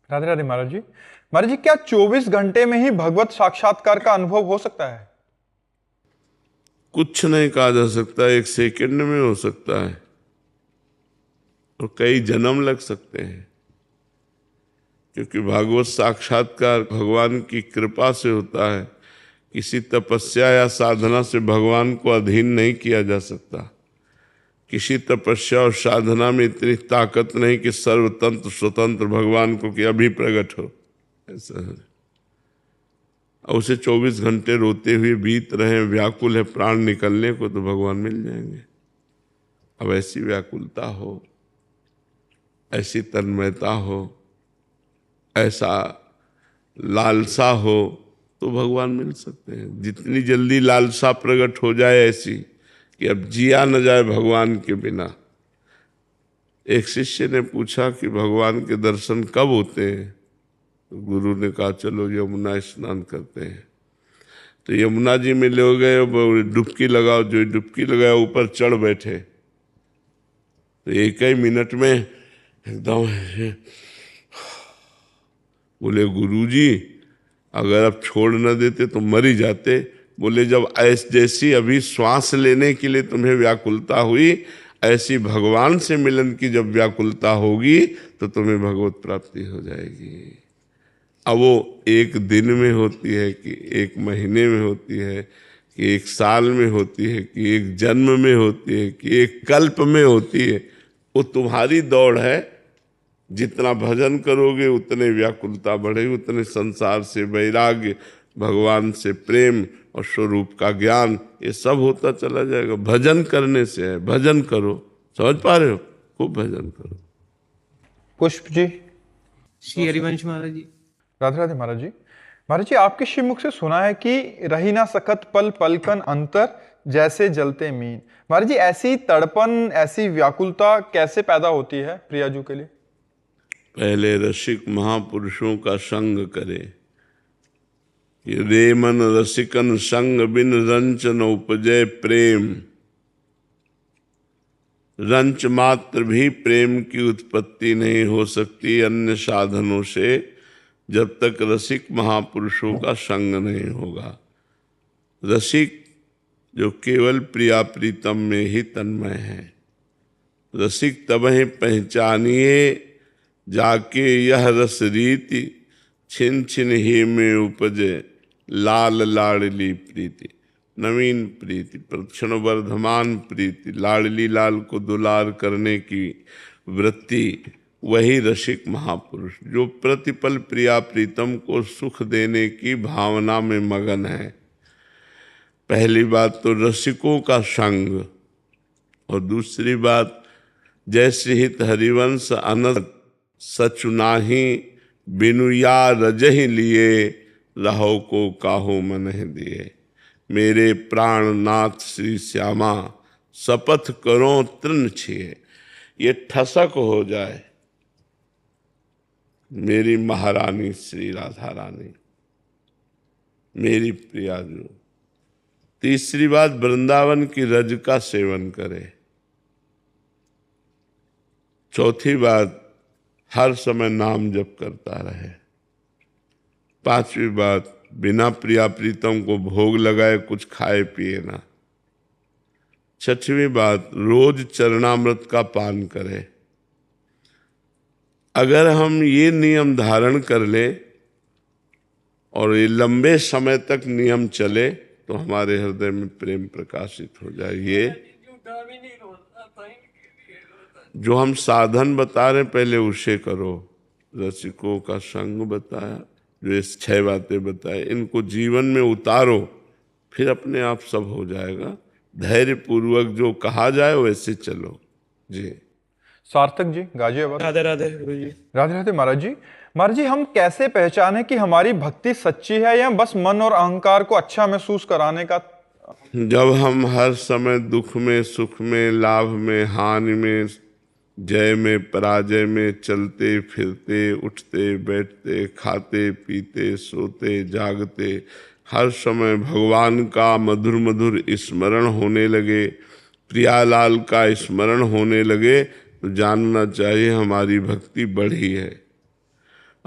राधे राधे महाराज जी। महाराज जी, क्या 24 घंटे में ही भगवत साक्षात्कार का अनुभव हो सकता है? कुछ नहीं कहा जा सकता, एक सेकंड में हो सकता है और कई जन्म लग सकते हैं, क्योंकि भागवत साक्षात्कार भगवान की कृपा से होता है। किसी तपस्या या साधना से भगवान को अधीन नहीं किया जा सकता। किसी तपस्या और साधना में इतनी ताकत नहीं कि सर्वतंत्र स्वतंत्र भगवान को कि अभी प्रकट हो, ऐसा है। और उसे 24 घंटे रोते हुए बीत रहे, व्याकुल है प्राण निकलने को, तो भगवान मिल जाएंगे। अब ऐसी व्याकुलता हो, ऐसी तन्मयता हो, ऐसा लालसा हो, तो भगवान मिल सकते हैं। जितनी जल्दी लालसा प्रकट हो जाए ऐसी कि अब जिया न जाए भगवान के बिना। एक शिष्य ने पूछा कि भगवान के दर्शन कब होते हैं, तो गुरु ने कहा चलो यमुना स्नान करते हैं। तो यमुना जी में ले गए, डुबकी लगाओ। जो डुबकी लगाया ऊपर चढ़ बैठे, तो एक ही मिनट में एकदम बोले गुरुजी अगर आप छोड़ न देते तो मर ही जाते। बोले जब जैसी अभी श्वास लेने के लिए तुम्हें व्याकुलता हुई, ऐसी भगवान से मिलन की जब व्याकुलता होगी तो तुम्हें भगवत प्राप्ति हो जाएगी। अब वो एक दिन में होती है कि एक महीने में होती है कि एक साल में होती है कि एक जन्म में होती है कि एक कल्प में होती है, वो तुम्हारी दौड़ है। जितना भजन करोगे उतने व्याकुलता बढ़ेगी, उतने संसार से वैराग्य, भगवान से प्रेम और स्वरूप का ज्ञान, ये सब होता चला जाएगा। भजन करने से है, भजन करो। समझ पा रहे हो? खूब भजन करो। पुष्प जी। श्री हरिवंश महाराज जी। राधे राधे महाराज जी। महाराज जी, आपके श्रीमुख से सुना है कि रही ना सकत पल पलकन अंतर, जैसे जलते मीन। महाराज जी, ऐसी तड़पन, ऐसी व्याकुलता कैसे पैदा होती है प्रियाजू के लिए? पहले रसिक महापुरुषों का संग करे। रे मन रसिकन संग बिन रंच न उपजय प्रेम। रंच मात्र भी प्रेम की उत्पत्ति नहीं हो सकती अन्य साधनों से, जब तक रसिक महापुरुषों का संग नहीं होगा। रसिक जो केवल प्रिया प्रीतम में ही तन्मय है। रसिक तबहि पहचानिए जाके यह रस रीति, छिन छिन ही में उपजे लाल लाडली प्रीति। नवीन प्रीति, प्रक्षण वर्धमान प्रीति, लाडली लाल को दुलार करने की वृत्ति, वही रसिक महापुरुष जो प्रतिपल प्रिया प्रीतम को सुख देने की भावना में मगन है। पहली बात तो रसिकों का संग, और दूसरी बात जैसे हित हरिवंश अनंत सचुनाही, बिनुया रजहि लिए रहो को काहो मनहि दिए। मेरे प्राणनाथ श्री श्यामा शपथ करो तृण छिए। ये ठसक हो जाए मेरी महारानी श्री राधा रानी, मेरी प्रियाजू। तीसरी बात, वृंदावन की रज का सेवन करे। चौथी बात, हर समय नाम जप करता रहे। पांचवी बात, बिना प्रिया प्रीतम को भोग लगाए कुछ खाए पिए ना। छठवीं बात, रोज चरणामृत का पान करे। अगर हम ये नियम धारण कर ले और ये लंबे समय तक नियम चले तो हमारे हृदय में प्रेम प्रकाशित हो जाए। ये जो हम साधन बता रहे पहले उसे करो। रसिकों का संग बताया, जो ये 6 बातें बताए, इनको जीवन में उतारो, फिर अपने आप सब हो जाएगा। धैर्य पूर्वक जो कहा जाए वैसे चलो जी। सार्थक जी, गाजियाबाद। राधे राधे गुरु जी। राधे राधे महाराज जी। महाराज जी, हम कैसे पहचाने कि हमारी भक्ति सच्ची है या बस मन और अहंकार को अच्छा महसूस कराने का? जब हम हर समय दुख में, सुख में, लाभ में, हानि में, जय में, पराजय में, चलते फिरते, उठते बैठते, खाते पीते, सोते जागते, हर समय भगवान का मधुर मधुर स्मरण होने लगे, प्रियालाल का स्मरण होने लगे, तो जानना चाहिए हमारी भक्ति बढ़ी है।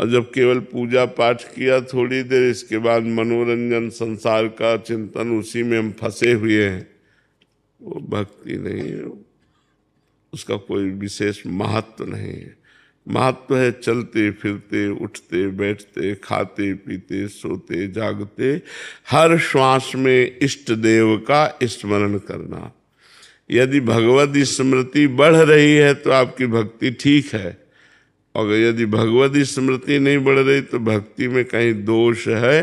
और जब केवल पूजा पाठ किया थोड़ी देर, इसके बाद मनोरंजन संसार का चिंतन, उसी में हम फंसे हुए हैं, वो भक्ति नहीं है, उसका कोई विशेष महत्व नहीं है। महत्व है चलते फिरते, उठते बैठते, खाते पीते, सोते जागते, हर श्वास में इष्ट देव का स्मरण करना। यदि भगवत स्मृति बढ़ रही है तो आपकी भक्ति ठीक है, और यदि भगवत स्मृति नहीं बढ़ रही तो भक्ति में कहीं दोष है,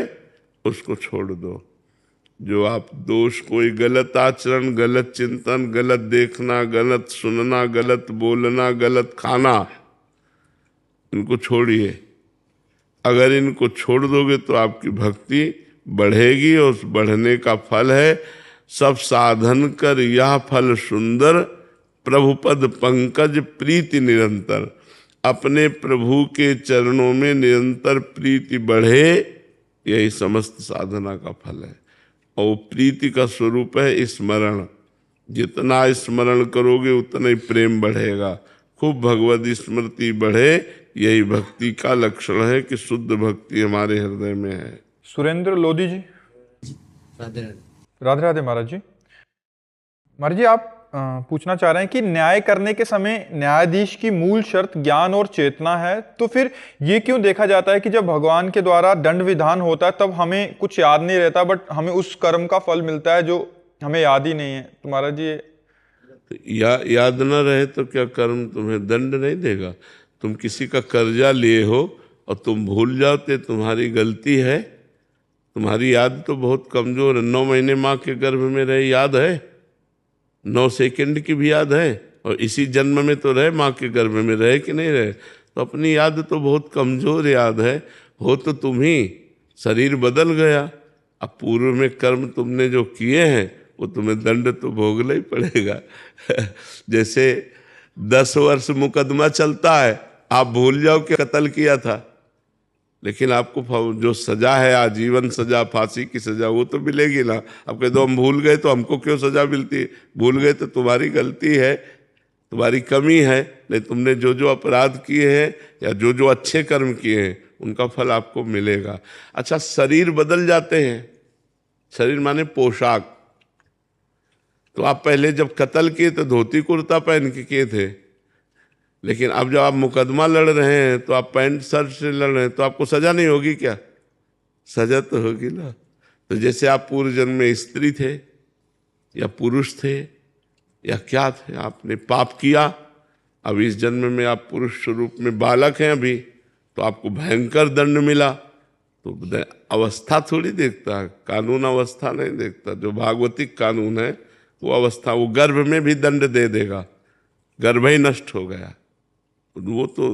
उसको छोड़ दो। जो आप दोष, कोई गलत आचरण, गलत चिंतन, गलत देखना, गलत सुनना, गलत बोलना, गलत खाना, इनको छोड़िए। अगर इनको छोड़ दोगे तो आपकी भक्ति बढ़ेगी, और उस बढ़ने का फल है सब साधन कर यह फल सुंदर, प्रभुपद पंकज प्रीति निरंतर। अपने प्रभु के चरणों में निरंतर प्रीति बढ़े, यही समस्त साधना का फल है। और प्रीति का स्वरूप है स्मरण। जितना स्मरण करोगे उतना ही प्रेम बढ़ेगा, खूब भगवत स्मृति बढ़े, यही भक्ति का लक्षण है कि शुद्ध भक्ति हमारे हृदय में है। सुरेंद्र लोधी जी। राधे राधे। राधे राधे महाराज जी। महाराज जी, आप पूछना चाह रहे हैं कि न्याय करने के समय न्यायाधीश की मूल शर्त ज्ञान और चेतना है, तो फिर ये क्यों देखा जाता है कि जब भगवान के द्वारा दंड विधान होता है तब हमें कुछ याद नहीं रहता, बट हमें उस कर्म का फल मिलता है जो हमें याद ही नहीं है? तो महाराज जी याद न रहे तो क्या कर्म तुम्हें दंड नहीं देगा? तुम किसी का कर्जा लिए हो और तुम भूल जाओ तो तुम्हारी गलती है। तुम्हारी याद तो बहुत कमजोर है। 9 महीने माँ के गर्भ में रहे, याद है? 9 सेकंड की भी याद है, और इसी जन्म में तो रहे, माँ के गर्भ में रहे कि नहीं रहे? तो अपनी याद तो बहुत कमजोर याद है। हो तो तुम ही, शरीर बदल गया। अब पूर्व में कर्म तुमने जो किए हैं वो तुम्हें दंड तो भोगना ही पड़ेगा। जैसे 10 वर्ष मुकदमा चलता है, आप भूल जाओ कि कत्ल किया था, लेकिन आपको जो सजा है, आजीवन सजा, फांसी की सजा, वो तो मिलेगी ना। अब कह दो हम भूल गए तो हमको क्यों सजा मिलती है? भूल गए तो तुम्हारी गलती है, तुम्हारी कमी है। नहीं, तुमने जो जो अपराध किए हैं या जो जो अच्छे कर्म किए हैं उनका फल आपको मिलेगा। अच्छा, शरीर बदल जाते हैं। शरीर माने पोशाक। तो आप पहले जब कत्ल किए तो धोती कुर्ता पहन के किए थे, लेकिन अब जब आप मुकदमा लड़ रहे हैं तो आप पैंट शर्ट से लड़ रहे हैं, तो आपको सजा नहीं होगी क्या? सजा तो होगी ना। तो जैसे आप पूर्व जन्म में स्त्री थे या पुरुष थे या क्या थे, आपने पाप किया, अब इस जन्म में आप पुरुष स्वरूप में बालक हैं अभी, तो आपको भयंकर दंड मिला। तो अवस्था थोड़ी देखता है, कानून अवस्था नहीं देखता। जो भागवतिक कानून है वो अवस्था, वो गर्भ में भी दंड दे देगा। गर्भ ही नष्ट हो गया, वो तो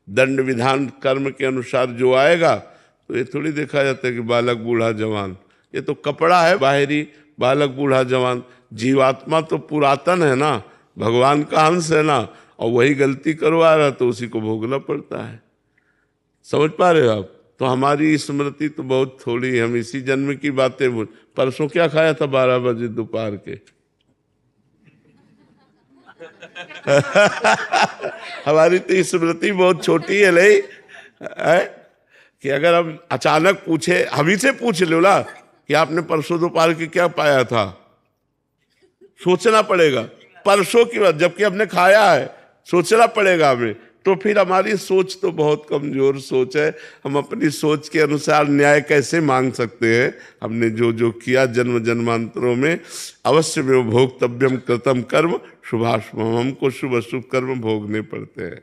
दंड विधान कर्म के अनुसार जो आएगा। तो ये थोड़ी देखा जाता है कि बालक बूढ़ा जवान, ये तो कपड़ा है बाहरी, बालक बूढ़ा जवान। जीवात्मा तो पुरातन है ना, भगवान का अंश है ना, और वही गलती करवा रहा तो उसी को भोगना पड़ता है। समझ पा रहे हो आप? तो हमारी स्मृति तो बहुत थोड़ी है, हम इसी जन्म की बातें भूल। परसों क्या खाया था 12 बजे दोपहर के? हमारी तो स्मृति बहुत छोटी है, नहीं है? कि अगर हम अचानक पूछे, हम ही से पूछ लो ना कि आपने परसों दोपहर के क्या पाया था, सोचना पड़ेगा। परसों की बात, जबकि हमने खाया है, सोचना पड़ेगा हमें। तो फिर हमारी सोच तो बहुत कमजोर सोच है। हम अपनी सोच के अनुसार न्याय कैसे मांग सकते हैं? हमने जो जो किया जन्म जन्मांतरों में, अवश्य में वो भोक्तव्यम कृतम कर्म शुभाशुभम, हमको शुभ अशुभ कर्म भोगने पड़ते हैं।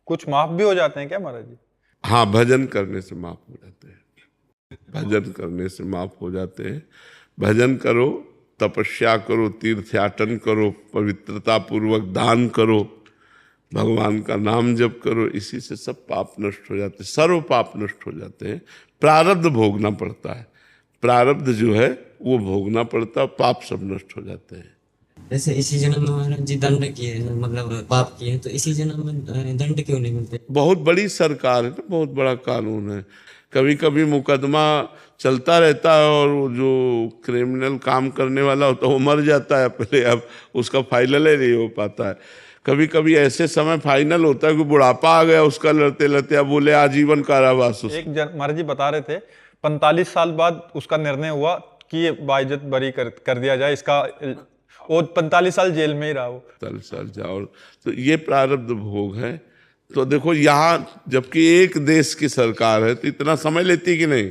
कुछ माफ भी हो जाते हैं क्या महाराज जी? हाँ, भजन करने से माफ हो जाते हैं। भजन करने से माफ हो जाते हैं। भजन करो, तपस्या करो, तीर्थयाटन करो, पवित्रता पूर्वक दान करो, भगवान का नाम जप करो, इसी से सब पाप नष्ट हो जाते हैं, सर्व पाप नष्ट हो जाते हैं। प्रारब्ध भोगना पड़ता है, प्रारब्ध जो है वो भोगना पड़ता है, पाप सब नष्ट हो जाते हैं। जैसे इसी जन्म में महाराज जी दंड किए, मतलब पाप किए, तो इसी जन्म में दंड क्यों नहीं मिलते? बहुत बड़ी सरकार है ना, बहुत बड़ा कानून है। कभी कभी मुकदमा चलता रहता है और जो क्रिमिनल काम करने वाला होता है वो मर जाता है पहले, अब उसका फाइनल ही नहीं हो पाता है। कभी कभी ऐसे समय फाइनल होता है कि बुढ़ापा आ गया उसका, लड़ते लड़ते अब बोले आजीवन कारावास उसको। महाराज जी बता रहे थे 45 साल बाद उसका निर्णय हुआ कि ये बाइज्जत बरी कर दिया जाए, इसका वो 45 साल जेल में ही रहा वो। 45 साल जाओ, तो ये प्रारब्ध भोग है। तो देखो यहाँ जबकि एक देश की सरकार है तो इतना समय लेती कि नहीं,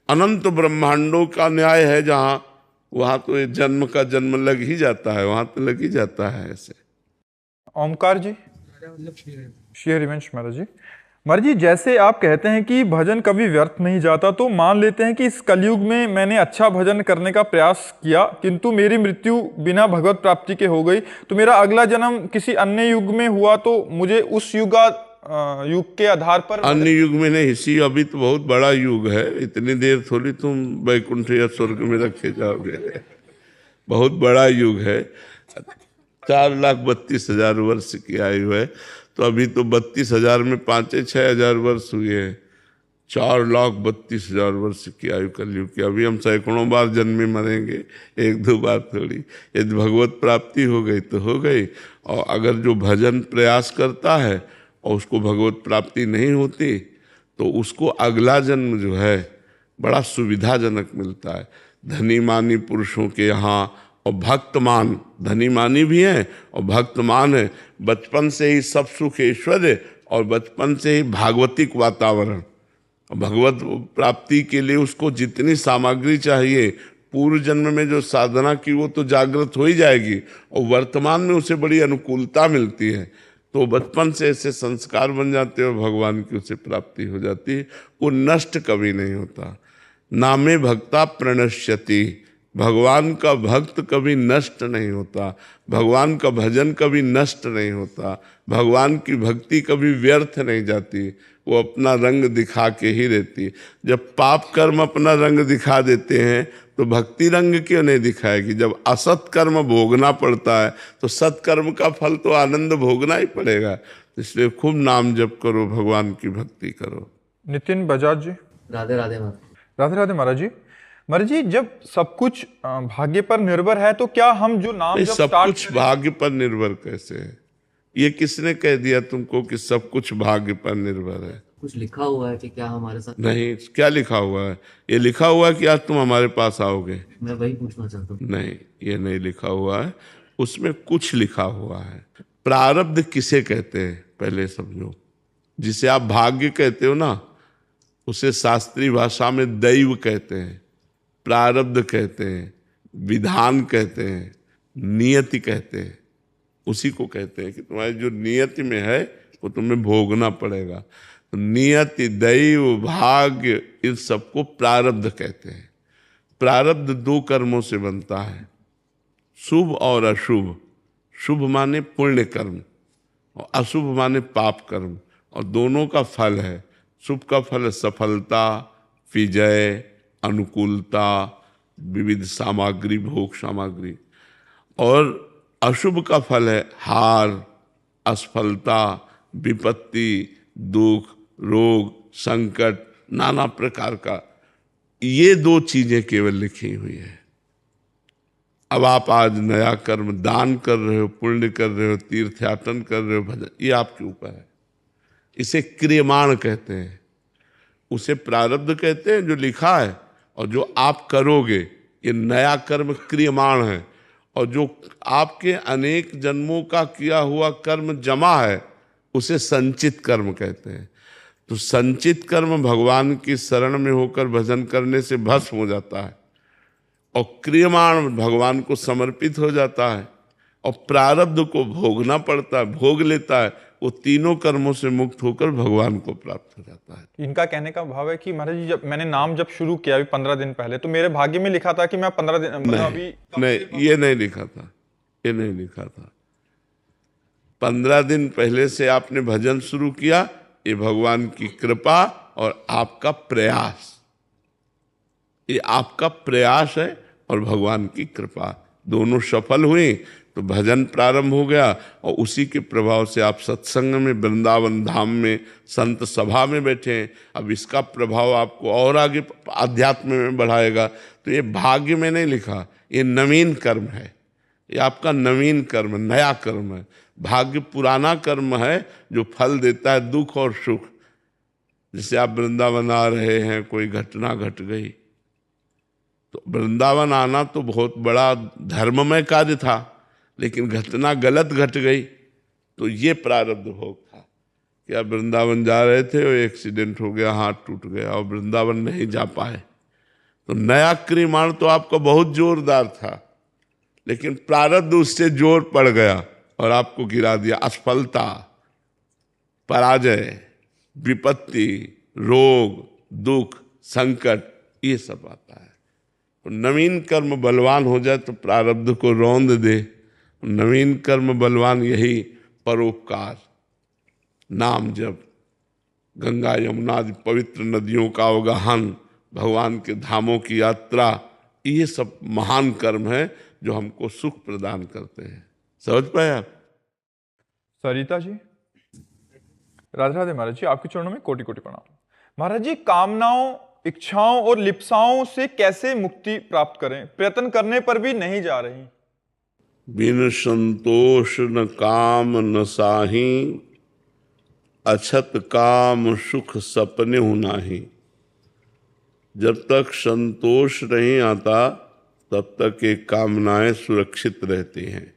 अनंत ब्रह्मांडों का न्याय है जहाँ, वहां तो ये जन्म का जन्म लग ही जाता है, वहां तो लग ही जाता है ऐसे। ओमकार जी, श्री हरिवंश महाराज जी। महाराज जी जैसे आप कहते हैं कि भजन कभी व्यर्थ नहीं जाता, तो मान लेते हैं कि इस कलयुग में मैंने अच्छा भजन करने का प्रयास किया किंतु मेरी मृत्यु बिना भगवत प्राप्ति के हो गई, तो मेरा अगला जन्म किसी अन्य युग में हुआ तो मुझे उस युग के आधार पर। अन्य युग में नहीं, इसी अभी तो बहुत बड़ा युग है, इतनी देर थोड़ी तुम वैकुंठ या स्वर्ग में रखे जाओगे, बहुत बड़ा युग है। 4,32,000 वर्ष की आयु है, तो अभी तो 32,000 में 5-6 वर्ष हुए हैं, 4,32,000 वर्ष की आयु कलयुग की। अभी हम सैकड़ों बार जन्मे मरेंगे, 1-2 बार थोड़ी। यदि भगवत प्राप्ति हो गई तो हो गई, और अगर जो भजन प्रयास करता है और उसको भगवत प्राप्ति नहीं होती तो उसको अगला जन्म जो है बड़ा सुविधाजनक मिलता है। धनी मानी पुरुषों के यहाँ, और भक्तमान, धनी मानी भी हैं और भक्तमान है, बचपन से ही सब सुख ऐश्वर्य और बचपन से ही भागवतिक वातावरण। भगवत प्राप्ति के लिए उसको जितनी सामग्री चाहिए, पूर्व जन्म में जो साधना की वो तो जागृत हो ही जाएगी, और वर्तमान में उसे बड़ी अनुकूलता मिलती है, तो बचपन से ऐसे संस्कार बन जाते हैं, भगवान की उसे प्राप्ति हो जाती है। वो नष्ट कभी नहीं होता। नामे भक्ता प्रणश्यति, भगवान का भक्त कभी नष्ट नहीं होता, भगवान का भजन कभी नष्ट नहीं होता, भगवान की भक्ति कभी व्यर्थ नहीं जाती, वो अपना रंग दिखा के ही रहती है। जब पाप कर्म अपना रंग दिखा देते हैं तो भक्ति रंग क्यों नहीं दिखाएगी? जब असत कर्म भोगना पड़ता है तो सत्कर्म का फल तो आनंद भोगना ही पड़ेगा। इसलिए खूब नाम जप करो, भगवान की भक्ति करो। नितिन बजाज जी। राधे राधे महाराज। राधे राधे महाराज जी। महाराज जी जब सब कुछ भाग्य पर निर्भर है तो क्या हम जो नाम जब सब स्टार्ट कुछ भाग्य पर निर्भर कैसे है? ये किसने कह दिया तुमको कि सब कुछ भाग्य पर निर्भर है? कुछ लिखा हुआ है कि क्या हमारे साथ? नहीं, क्या लिखा हुआ है? ये लिखा हुआ है कि आज तुम हमारे पास आओगे? मैं वही पूछना चाहता हूँ। नहीं, ये नहीं लिखा हुआ है, उसमें कुछ लिखा हुआ है। प्रारब्ध किसे कहते हैं पहले समझो। जिसे आप भाग्य कहते हो ना, उसे शास्त्रीय भाषा में दैव कहते हैं, प्रारब्ध कहते हैं, विधान कहते हैं, नियति कहते हैं। उसी को कहते हैं कि तुम्हारी जो नियति में है वो तुम्हें भोगना पड़ेगा। तो नियति, दैव, भाग्य, इन सबको प्रारब्ध कहते हैं। प्रारब्ध 2 कर्मों से बनता है, शुभ और अशुभ। शुभ माने पुण्य कर्म और अशुभ माने पाप कर्म, और दोनों का फल है। शुभ का फल है सफलता, विजय, अनुकूलता, विविध सामग्री, भोग सामग्री, और अशुभ का फल है हार, असफलता, विपत्ति, दुख, रोग, संकट, नाना प्रकार का। ये 2 चीजें केवल लिखी हुई है। अब आप आज नया कर्म, दान कर रहे हो, पुण्य कर रहे हो, तीर्थयाटन कर रहे हो, भजन, ये आपके ऊपर है। इसे क्रियमाण कहते हैं, उसे प्रारब्ध कहते हैं जो लिखा है, और जो आप करोगे ये नया कर्म क्रियमाण है, और जो आपके अनेक जन्मों का किया हुआ कर्म जमा है उसे संचित कर्म कहते हैं। तो संचित कर्म भगवान की शरण में होकर भजन करने से भस्म हो जाता है, और क्रियमाण भगवान को समर्पित हो जाता है, और प्रारब्ध को भोगना पड़ता है, भोग लेता है। वो तीनों कर्मों से मुक्त होकर भगवान को प्राप्त हो जाता है। इनका कहने का भाव है कि महाराज जी जब मैंने नाम जब शुरू किया अभी 15 दिन पहले, तो मेरे भाग्य में लिखा था कि मैं 15 दिन अभी नहीं, ये नहीं लिखा था, ये नहीं लिखा था। 15 दिन पहले से आपने भजन शुरू किया, ये भगवान की कृपा और आपका प्रयास, ये आपका प्रयास है और भगवान की कृपा, दोनों सफल हुई तो भजन प्रारंभ हो गया, और उसी के प्रभाव से आप सत्संग में, वृंदावन धाम में, संत सभा में बैठे हैं। अब इसका प्रभाव आपको और आगे आध्यात्म में बढ़ाएगा। तो ये भाग्य में नहीं लिखा, ये नवीन कर्म है, ये आपका नवीन कर्म, नया कर्म है। भाग्य पुराना कर्म है जो फल देता है दुख और सुख। जैसे आप वृंदावन आ रहे हैं, कोई घटना घट गई, तो वृंदावन आना तो बहुत बड़ा धर्ममय कार्य था, लेकिन घटना गलत घट गई तो ये प्रारब्ध भोग था कि आप वृंदावन जा रहे थे और एक्सीडेंट हो गया, हाथ टूट गया और वृंदावन नहीं जा पाए। तो नया क्रियमाण तो आपका बहुत जोरदार था, लेकिन प्रारब्ध उससे जोर पड़ गया और आपको गिरा दिया। असफलता, पराजय, विपत्ति, रोग, दुख, संकट, ये सब आता है। तो नवीन कर्म बलवान हो जाए तो प्रारब्ध को रौंद दे। नवीन कर्म बलवान यही परोपकार, नाम जप, गंगा यमुना आदि पवित्र नदियों का अवगाहन, भगवान के धामों की यात्रा, ये सब महान कर्म है जो हमको सुख प्रदान करते हैं। समझ पाए आप? सरिता जी, राधे राधे महाराज जी, आपके चरणों में कोटि कोटि प्रणाम। महाराज जी, कामनाओं, इच्छाओं और लिप्साओं से कैसे मुक्ति प्राप्त करें? प्रयत्न करने पर भी नहीं जा रही। बिन संतोष न काम न साही, अछत काम सुख सपने नाही। जब तक संतोष नहीं आता तब तक ये कामनाएं सुरक्षित रहती हैं।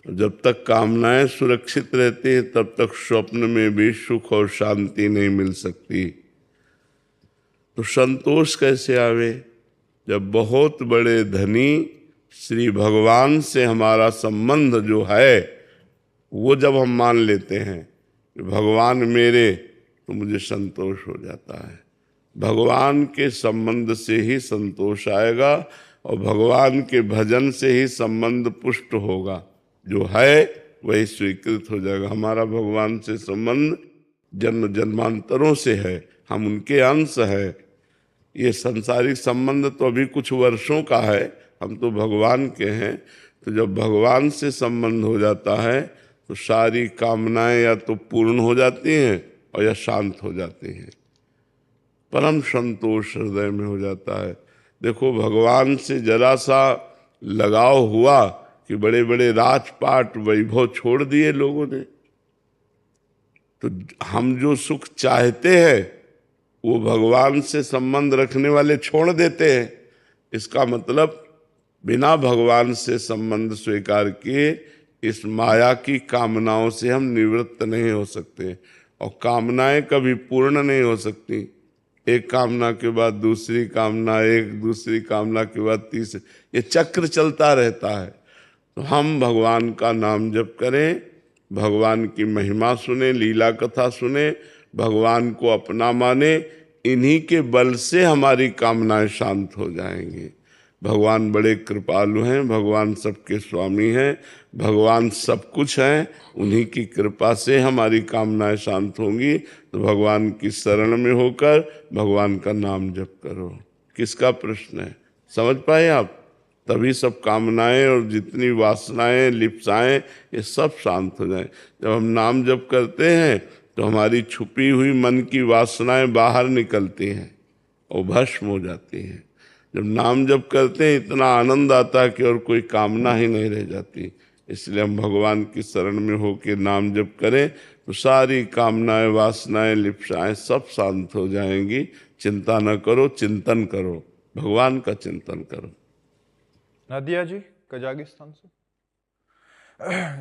जब तक कामनाएं सुरक्षित रहती हैं तब तक स्वप्न में भी सुख और शांति नहीं मिल सकती। तो संतोष कैसे आवे? जब बहुत बड़े धनी श्री भगवान से हमारा संबंध जो है वो जब हम मान लेते हैं कि भगवान मेरे, तो मुझे संतोष हो जाता है। भगवान के संबंध से ही संतोष आएगा और भगवान के भजन से ही संबंध पुष्ट होगा। जो है वही स्वीकृत हो जाएगा। हमारा भगवान से संबंध जन्म जन्मांतरों से है, हम उनके अंश है। ये संसारिक संबंध तो अभी कुछ वर्षों का है, हम तो भगवान के हैं। तो जब भगवान से संबंध हो जाता है तो सारी कामनाएं या तो पूर्ण हो जाती हैं और या शांत हो जाती हैं। परम संतोष हृदय में हो जाता है। देखो, भगवान से जरा सा लगाव हुआ कि बड़े बड़े राजपाट वैभव छोड़ दिए लोगों ने। तो हम जो सुख चाहते हैं वो भगवान से संबंध रखने वाले छोड़ देते हैं। इसका मतलब बिना भगवान से संबंध स्वीकार किए इस माया की कामनाओं से हम निवृत्त नहीं हो सकते। और कामनाएं कभी पूर्ण नहीं हो सकती। एक कामना के बाद दूसरी कामना, एक दूसरी कामना के बाद तीसरी, ये चक्र चलता रहता है। तो हम भगवान का नाम जप करें, भगवान की महिमा सुने, लीला कथा सुने, भगवान को अपना माने। इन्हीं के बल से हमारी कामनाएं शांत हो जाएंगी। भगवान बड़े कृपालु हैं, भगवान सबके स्वामी हैं, भगवान सब कुछ हैं। उन्हीं की कृपा से हमारी कामनाएं शांत होंगी। तो भगवान की शरण में होकर भगवान का नाम जप करो। किसका प्रश्न है? समझ पाए आप? तभी सब कामनाएं और जितनी वासनाएं, लिप्साएं, ये सब शांत हो जाएं। जब हम नाम जप करते हैं तो हमारी छुपी हुई मन की वासनाएं बाहर निकलती हैं और भस्म हो जाती हैं। जब नाम जप करते हैं इतना आनंद आता है कि और कोई कामना ही नहीं रह जाती। इसलिए हम भगवान की शरण में होकर नाम जप करें तो सारी कामनाएं, वासनाएं, लिप्साएं सब शांत हो जाएंगी। चिंता न करो, चिंतन करो, भगवान का चिंतन करो। नादिया जी, कजाकिस्तान से।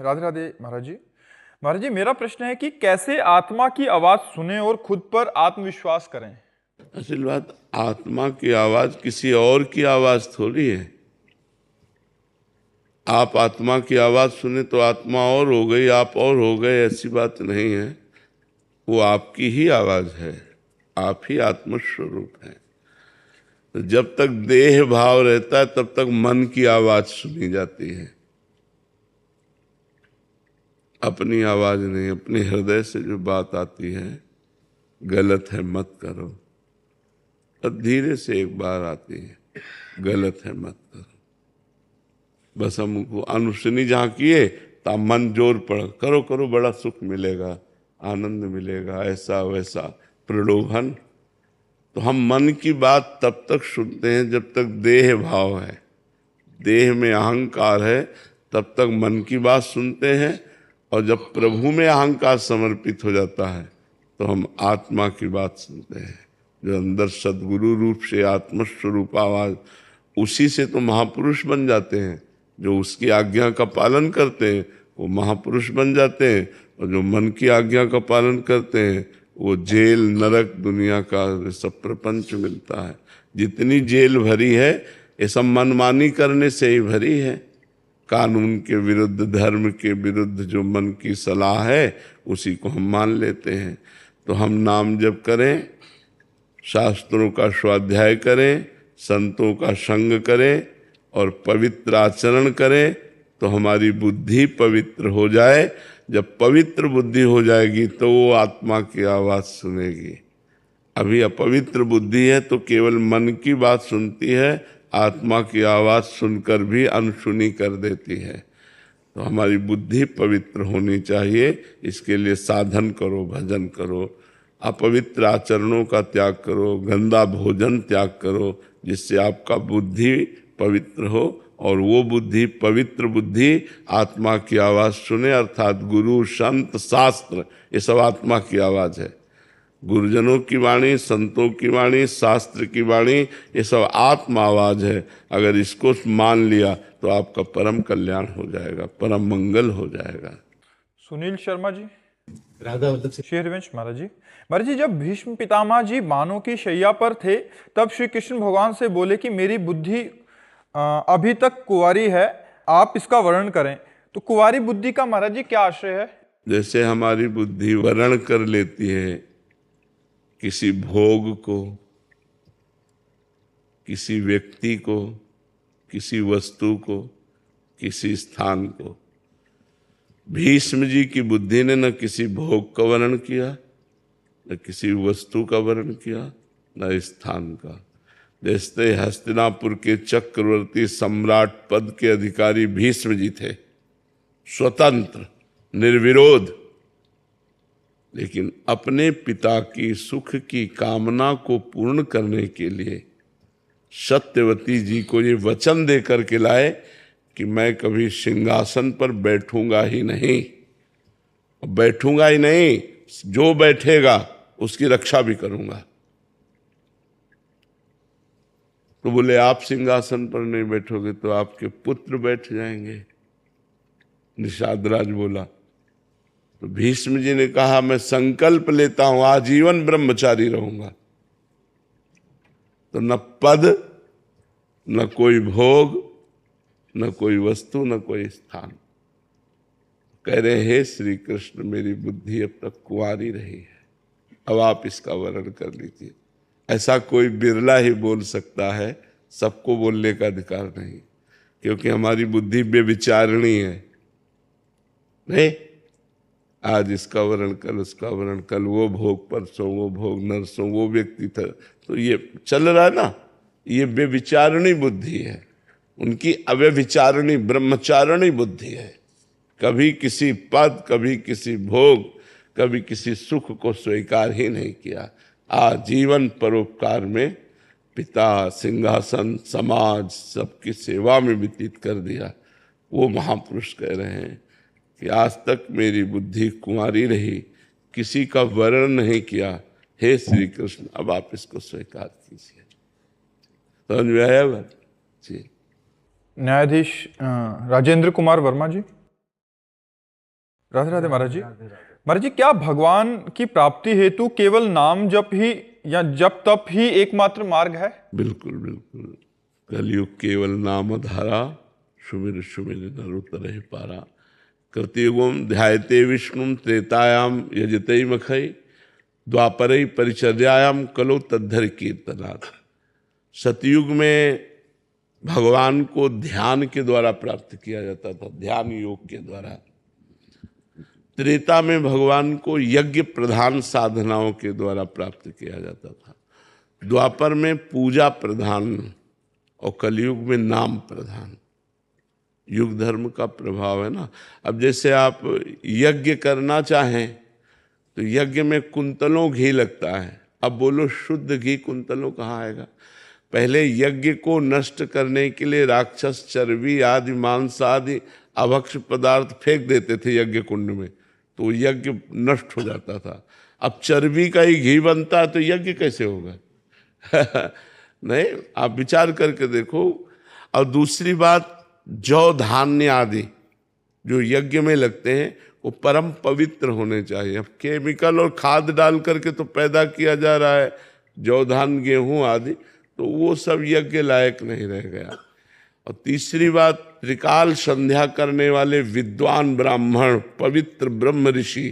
राधे राधे महाराज जी। महाराज जी, मेरा प्रश्न है कि कैसे आत्मा की आवाज सुने और खुद पर आत्मविश्वास करें? असल बात, आत्मा की आवाज किसी और की आवाज थोड़ी है। आप आत्मा की आवाज सुने तो आत्मा और हो गई, आप और हो गए, ऐसी बात नहीं है। वो आपकी ही आवाज है, आप ही आत्मस्वरूप है। तो जब तक देह भाव रहता है तब तक मन की आवाज सुनी जाती है, अपनी आवाज नहीं। अपने हृदय से जो बात आती है गलत है मत करो, अब धीरे से एक बार आती है, गलत है मत करो। बस हमको अनुसुनी जहाँ किए ता मन जोर पड़, करो करो, बड़ा सुख मिलेगा, आनंद मिलेगा, ऐसा वैसा प्रलोभन। तो हम मन की बात तब तक सुनते हैं जब तक देह भाव है, देह में अहंकार है, तब तक मन की बात सुनते हैं, और जब प्रभु में अहंकार समर्पित हो जाता है तो हम आत्मा की बात सुनते हैं। जो अंदर सद्गुरु रूप से आत्मस्वरूप आवाज, उसी से तो महापुरुष बन जाते हैं। जो उसकी आज्ञा का पालन करते हैं वो महापुरुष बन जाते हैं, और जो मन की आज्ञा का पालन करते हैं वो जेल नरक दुनिया का सब प्रपंच मिलता है। जितनी जेल भरी है ये सब मनमानी करने से ही भरी है। कानून के विरुद्ध, धर्म के विरुद्ध जो मन की सलाह है उसी को हम मान लेते हैं। तो हम नाम जप करें, शास्त्रों का स्वाध्याय करें, संतों का संग करें और पवित्र आचरण करें, तो हमारी बुद्धि पवित्र हो जाए। जब पवित्र बुद्धि हो जाएगी तो वो आत्मा की आवाज़ सुनेगी। अभी अपवित्र बुद्धि है तो केवल मन की बात सुनती है, आत्मा की आवाज़ सुनकर भी अनसुनी कर देती है। तो हमारी बुद्धि पवित्र होनी चाहिए। इसके लिए साधन करो, भजन करो, अपवित्र आचरणों का त्याग करो, गंदा भोजन त्याग करो, जिससे आपका बुद्धि पवित्र हो। और वो बुद्धि, पवित्र बुद्धि आत्मा की आवाज़ सुने, अर्थात गुरु, संत, शास्त्र, ये सब आत्मा की आवाज़ है। गुरुजनों की वाणी, संतों की वाणी, शास्त्र की वाणी, ये सब आत्मा आवाज़ है। अगर इसको मान लिया तो आपका परम कल्याण हो जाएगा, परम मंगल हो जाएगा। सुनील शर्मा जी, राधा वल्लभ से श्री हरिवंश महाराज जी। महाराज जी, जब भीष्म पितामह जी बाणों की शैया पर थे तब श्री कृष्ण भगवान से बोले कि मेरी बुद्धि अभी तक कुंवारी है, आप इसका वर्णन करें। तो कुंवारी बुद्धि का महाराज जी क्या आशय है? जैसे हमारी बुद्धि वर्ण कर लेती है किसी भोग को, किसी व्यक्ति को, किसी वस्तु को, किसी स्थान को। भीष्म जी की बुद्धि ने न किसी भोग का वर्णन किया, न किसी वस्तु का वर्णन किया, न स्थान का। जैसे हस्तिनापुर के चक्रवर्ती सम्राट पद के अधिकारी भीष्म जी थे, स्वतंत्र, निर्विरोध, लेकिन अपने पिता की सुख की कामना को पूर्ण करने के लिए सत्यवती जी को ये वचन दे करके लाए कि मैं कभी सिंहासन पर बैठूंगा ही नहीं, बैठूंगा ही नहीं, जो बैठेगा उसकी रक्षा भी करूंगा। तो बोले आप सिंहासन पर नहीं बैठोगे तो आपके पुत्र बैठ जाएंगे। निषाद राज बोला। तो भीष्म जी ने कहा मैं संकल्प लेता हूं आजीवन ब्रह्मचारी रहूंगा। तो न पद, न कोई भोग, न कोई वस्तु, न कोई स्थान। कह रहे हे श्री कृष्ण, मेरी बुद्धि अब तक कुंवारी रही है, अब आप इसका वर्णन कर लीजिए। ऐसा कोई बिरला ही बोल सकता है, सबको बोलने का अधिकार नहीं, क्योंकि हमारी बुद्धि बेविचारणी है। नहीं, आज इसका वर्णन, कल उसका वर्णन, कल वो भोग, परसों वो भोग, नरसों वो व्यक्ति था, तो ये चल रहा है ना। ये बेविचारणी बुद्धि है, उनकी अव्यभिचारणी ब्रह्मचारणी बुद्धि है। कभी किसी पद, कभी किसी भोग, कभी किसी सुख को स्वीकार ही नहीं किया। आजीवन परोपकार में पिता, सिंहासन, समाज, सबकी सेवा में व्यतीत कर दिया। वो महापुरुष कह रहे हैं कि आज तक मेरी बुद्धि कुंवारी रही, किसी का वर्णन नहीं किया। हे श्री कृष्ण, अब आप इसको स्वीकार कीजिए। समझ में आया बात जी? न्यायाधीश राजेंद्र कुमार वर्मा जी। राधे राधे महाराज जी। महाराज जी, क्या भगवान की प्राप्ति हेतु केवल नाम जप ही या जप तप ही एकमात्र मार्ग है? बिल्कुल बिल्कुल। कलयुग केवल नाम धारा, सुमिर सुमिर नर उतरहि पारा। कृतयुगम ध्यायते विष्णुम, त्रेतायाम यजते मखई, द्वापरई परिचर्यायाम कलो तद्धर कीर्तनाथ। सतयुग में भगवान को ध्यान के द्वारा प्राप्त किया जाता था, ध्यान योग के द्वारा। त्रेता में भगवान को यज्ञ प्रधान साधनाओं के द्वारा प्राप्त किया जाता था। द्वापर में पूजा प्रधान और कलयुग में नाम प्रधान। युग धर्म का प्रभाव है ना। अब जैसे आप यज्ञ करना चाहें तो यज्ञ में कुंतलों घी लगता है। अब बोलो शुद्ध घी कुंतलों कहाँ आएगा? पहले यज्ञ को नष्ट करने के लिए राक्षस चर्बी आदि, मांस आदि अभक्ष्य पदार्थ फेंक देते थे यज्ञ कुंड में, तो यज्ञ नष्ट हो जाता था। अब चर्बी का ही घी बनता है तो यज्ञ कैसे होगा? नहीं, आप विचार करके देखो। और दूसरी बात, जौ धान्य आदि जो यज्ञ में लगते हैं वो परम पवित्र होने चाहिए। अब केमिकल और खाद डाल करके तो पैदा किया जा रहा है जौ धान गेहूं आदि, तो वो सब यज्ञ लायक नहीं रह गया। और तीसरी बात, त्रिकाल संध्या करने वाले विद्वान ब्राह्मण, पवित्र ब्रह्म ऋषि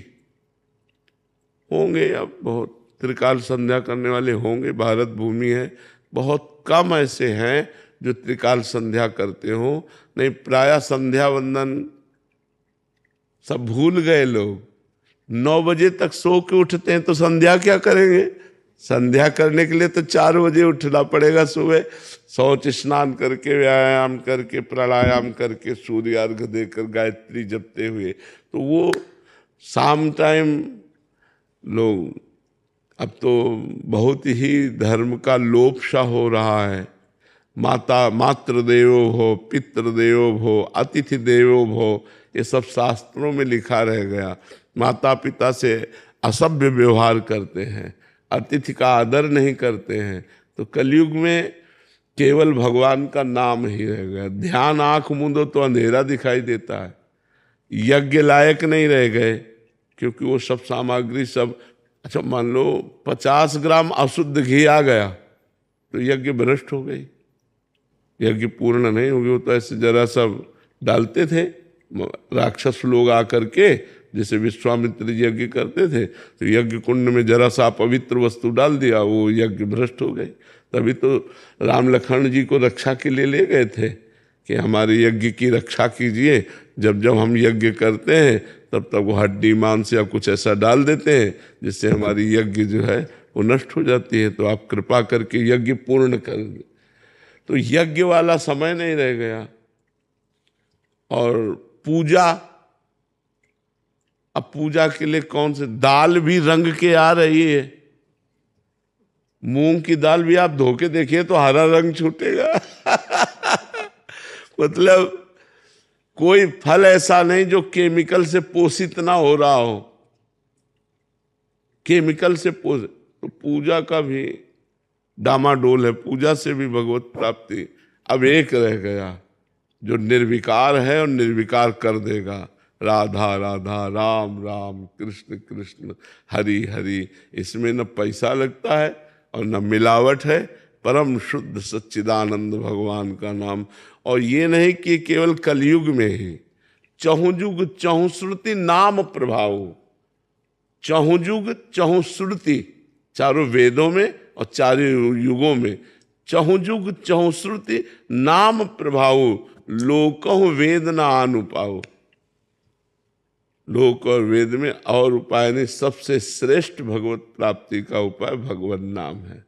होंगे, अब बहुत त्रिकाल संध्या करने वाले होंगे, भारत भूमि है, बहुत कम ऐसे हैं जो त्रिकाल संध्या करते हो। नहीं, प्रायः संध्या वंदन सब भूल गए लोग। 9 बजे तक सो के उठते हैं तो संध्या क्या करेंगे? संध्या करने के लिए तो 4 बजे उठना पड़ेगा सुबह, शौच स्नान करके, व्यायाम करके, प्राणायाम करके, सूर्य अर्घ देकर गायत्री जपते हुए। तो वो शाम टाइम लोग, अब तो बहुत ही धर्म का लोप सा हो रहा है। मातृ देवो भव, पितृ देवो भव, अतिथि देवो भव, ये सब शास्त्रों में लिखा रह गया। माता पिता से असभ्य व्यवहार करते हैं, अतिथि का आदर नहीं करते हैं। तो कलयुग में केवल भगवान का नाम ही रह गया। ध्यान आंख मूंदो तो अंधेरा दिखाई देता है। यज्ञ लायक नहीं रह गए क्योंकि वो सब सामग्री सब, अच्छा मान लो 50 ग्राम अशुद्ध घी आ गया तो यज्ञ भ्रष्ट हो गई, यज्ञ पूर्ण नहीं होगी। वो तो ऐसे जरा सब डालते थे राक्षस लोग आकर के, जैसे विश्वामित्र यज्ञ करते थे तो यज्ञ कुंड में जरा सा पवित्र वस्तु डाल दिया, वो यज्ञ भ्रष्ट हो गई। तभी तो राम लखन जी को रक्षा के लिए ले गए थे कि हमारे यज्ञ की रक्षा कीजिए। जब जब हम यज्ञ करते हैं तब तक वो हड्डी मांस या कुछ ऐसा डाल देते हैं जिससे हमारी यज्ञ जो है वो नष्ट हो जाती है, तो आप कृपा करके यज्ञ पूर्ण कर दें। तो यज्ञ वाला समय नहीं रह गया। और पूजा, अब पूजा के लिए कौन से दाल भी रंग के आ रही है। मूंग की दाल भी आप धो के देखिए तो हरा रंग छूटेगा। मतलब कोई फल ऐसा नहीं जो केमिकल से पोषित ना हो रहा हो, केमिकल से पोषित। तो पूजा का भी डामाडोल है, पूजा से भी भगवत प्राप्ति। अब एक रह गया जो निर्विकार है और निर्विकार कर देगा, राधा राधा, राम राम, कृष्ण कृष्ण, हरि हरि। इसमें न पैसा लगता है और न मिलावट है, परम शुद्ध सच्चिदानंद भगवान का नाम। और ये नहीं कि केवल कलयुग में ही, चहुजुग चहुश्रुति नाम प्रभाव, चहुजुग चहुश्रुति, चारों वेदों में और चारों युगों में, चहुजुग चहुश्रुति नाम प्रभाव, लोकहु वेद न अनुपाओ। लोक और वेद में और उपाय नहीं, सबसे श्रेष्ठ भगवत प्राप्ति का उपाय भगवत नाम है।